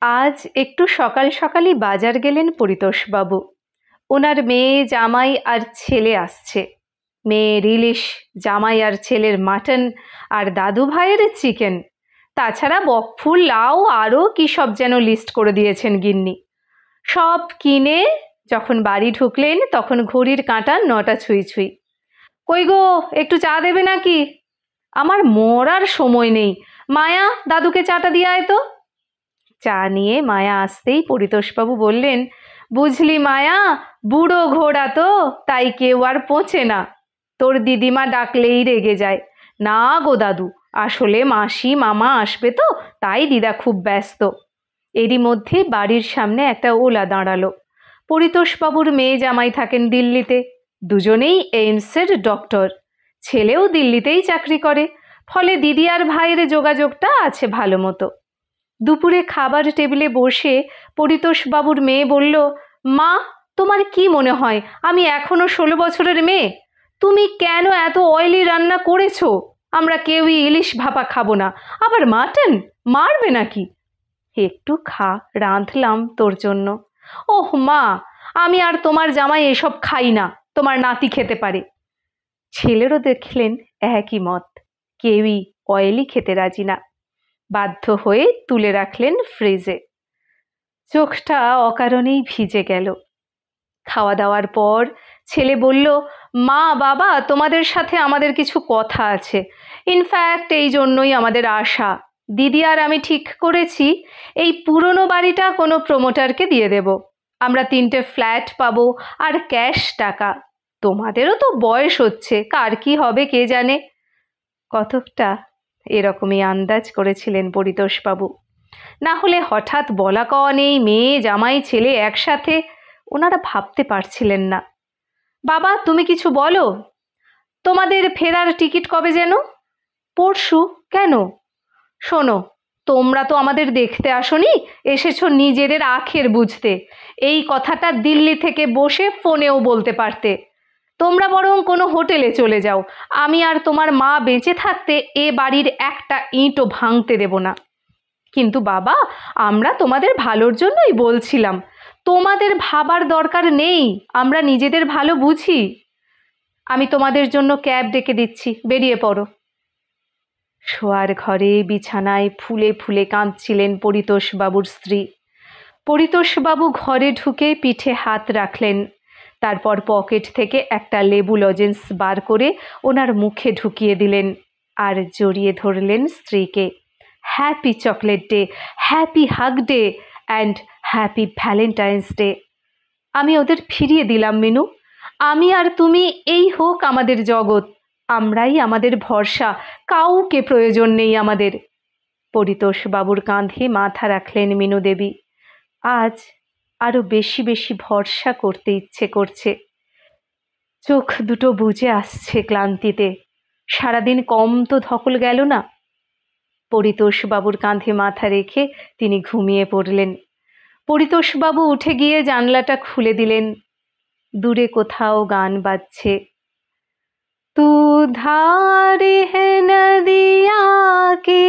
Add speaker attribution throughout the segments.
Speaker 1: আজ একটু সকাল সকালই বাজার গেলেন পরিতোষবাবু। ওনার মেয়ে, জামাই আর ছেলে আসছে। মেয়ের ইলিশ, জামাই আর ছেলের মাটন, আর দাদু ভাইয়ের চিকেন, তাছাড়া বকফুল, লাউ, আরও কী সব যেন লিস্ট করে দিয়েছেন গিন্নি। সব কিনে যখন বাড়ি ঢুকলেন তখন ঘড়ির কাঁটা 9টা ছুঁই ছুঁই। কই গো, একটু চা দেবে নাকি? আমার মরার সময় নেই। মায়া, দাদুকে চাটা দিয়ে আয় তো। চা নিয়ে মায়া আসতেই পরিতোষবাবু বললেন, বুঝলি মায়া, বুড়ো ঘোড়া তো, তাই কেউ আর পৌঁছে না। তোর দিদিমা ডাকলেই রেগে যায়। না গো দাদু, আসলে মাসি মামা আসবে তো, তাই দিদা খুব ব্যস্ত। এরই মধ্যে বাড়ির সামনে একটা ওলা দাঁড়ালো। পরিতোষবাবুর মেয়ে জামাই থাকেন দিল্লিতে, দুজনেই এইমসের ডক্টর। ছেলেও দিল্লিতেই চাকরি করে, ফলে দিদি আর ভাইয়ের যোগাযোগটা আছে ভালো মতো। দুপুরে খাবার টেবিলে বসে পরিতোষবাবুর মেয়ে বলল, মা, তোমার কি মনে হয় আমি এখনো 16 বছরের মেয়ে? তুমি কেন এত অয়েলি রান্না করেছো? আমরা কেউই ইলিশ ভাপা খাবো না, আবার মাটন মারবে নাকি? একটু খা, রাঁধলাম তোর জন্য। ওহ মা, আমি আর তোমার জামাই এসব খাই না, তোমার নাতি খেতে পারে। ছেলেরও দেখলেন একই মত, কেউই অয়েলি খেতে রাজি না। বাধ্য হয়ে তুলে রাখলেন ফ্রিজে। চোখটা অকারণেই ভিজে গেল। খাওয়া দাওয়ার পর ছেলে বলল, মা বাবা, তোমাদের সাথে আমাদের কিছু কথা আছে। ইনফ্যাক্ট এই জন্যই আমাদের আশা। দিদি আর আমি ঠিক করেছি এই পুরনো বাড়িটা কোনো প্রমোটারকে দিয়ে দেব। আমরা 3টে ফ্ল্যাট পাবো আর ক্যাশ টাকা। তোমাদেরও তো বয়স হচ্ছে, কার কি হবে কে জানে। কতকটা এরকমই আন্দাজ করেছিলেন পরিতোষবাবু। না হলে হঠাৎ বলা কওয়া নেই, মেয়ে জামাই ছেলে একসাথে, ওনারা ভাবতে পারছিলেন না। বাবা, তুমি কিছু বলো। তোমাদের ফেরার টিকিট কবে যেন? পরশু। কেন? শোনো, তোমরা তো আমাদের দেখতে আসোনি, এসেছো নিজেদের আখের বুঝতে। এই কথাটা দিল্লি থেকে বসে ফোনেও বলতে পারতে। তোমরা বরং কোনো হোটেলে চলে যাও। আমি আর তোমার মা বেঁচে থাকতে এ বাড়ির একটা ইঁটও ভাঙতে দেব না। কিন্তু বাবা, আমরা তোমাদের ভালোর জন্যই বলছিলাম। তোমাদের ভাবার দরকার নেই, আমরা নিজেদের ভালো বুঝি। আমি তোমাদের জন্য ক্যাব ডেকে দিচ্ছি, বেরিয়ে পড়ো। শোয়ার ঘরে বিছানায় ফুলে ফুলে কাঁদছিলেন পরিতোষবাবুর স্ত্রী। পরিতোষবাবু ঘরে ঢুকে পিঠে হাত রাখলেন, তারপর পকেট থেকে একটা লেবু লজেন্স বার করে ওনার মুখে ঢুকিয়ে দিলেন আর জড়িয়ে ধরলেন স্ত্রীকে। Happy chocolate day, happy hug day and happy Valentine's day. আমি ওদের ফিরিয়ে দিলাম মিনু। আমি আর তুমি, এই হোক আমাদের জগৎ। আমরাই আমাদের ভরসা, কাউকে প্রয়োজন নেই আমাদের। পরিতোষবাবুর কাঁধে মাথা রাখলেন মিনু দেবী। আজ আরো বেশি বেশি ভরসা করতে ইচ্ছে করছে। চোখ দুটো বুজে আসছে ক্লান্তিতে। সারাদিন কম তো ধকল গেল না। পরিতোষবাবুর কাঁধে মাথা রেখে তিনি ঘুমিয়ে পড়লেন। পরিতোষবাবু উঠে গিয়ে জানলাটা খুলে দিলেন। দূরে কোথাও গান বাজছে। তু ধারে है नदिया के,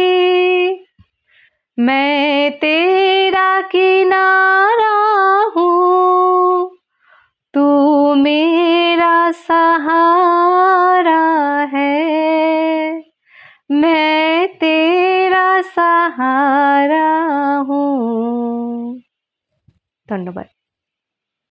Speaker 1: मैं तेरा किनारा हूँ, तू मेरा सहारा है, मैं तेरा सहारा हूँ। ধন্যবাদ।